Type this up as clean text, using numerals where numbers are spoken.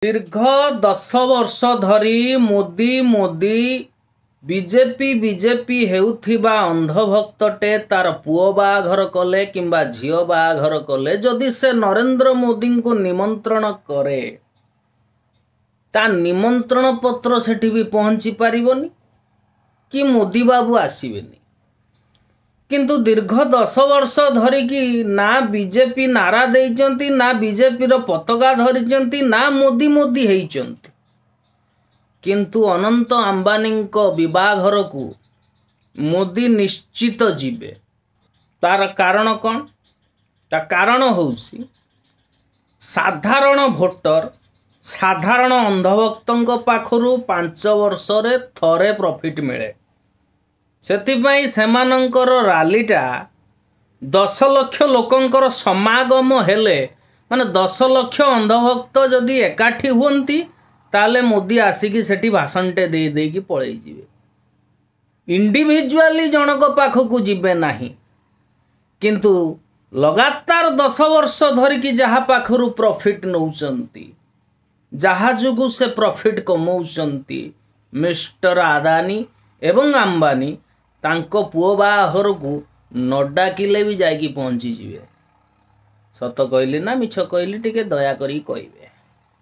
दीर्घ 10 वर्ष धरी मोदी बीजेपी हेउथिबा अंधभक्तटे तार पुओ बाघर कले किंबा झियो बाघर कले जदि से नरेंद्र मोदी को निमंत्रण करे ता निमंत्रण पत्र सेठी भी पहुंची पारिबनी कि मोदी बाबू आसीबेनी। किंतु दीर्घ 10 वर्ष धरिकी ना बीजेपी नारा देइचंती ना बीजेपी रो पताका धरिचंती ना मोदी हेइचंती। किंतु अनंत अंबानी को विवाहघर को मोदी निश्चित जीवे। तार कारण कौन? ता कारण होउसी साधारण भोटर साधारण अंधभक्तों पाखरु 5 वर्ष रे थरे प्रॉफिट मिले। सेतिपाई सेमानंकर रैलीटा 10 लाख लोकंकर समागम हेले माने 10 लाख अंधभक्त जदि एकाठी हुंती ताले मोदी आसिकी सेठी भाषणटे दे देकी पळेई जिवे। इंडिविजुअली जनक पाखकू जिबे नाही किंतु लगातार 10 वर्ष धरिकी जहा पाखरु प्रॉफिट नौचंती जहा जुगु से प्रॉफिट कमौचंती मिस्टर अदानी एवं अंबानी तांको पुओ बाहर को न डाकिले भी जाइकी पहुंची जिवे। सत कहली ना मिछ कहली टिके दया करी कहबे।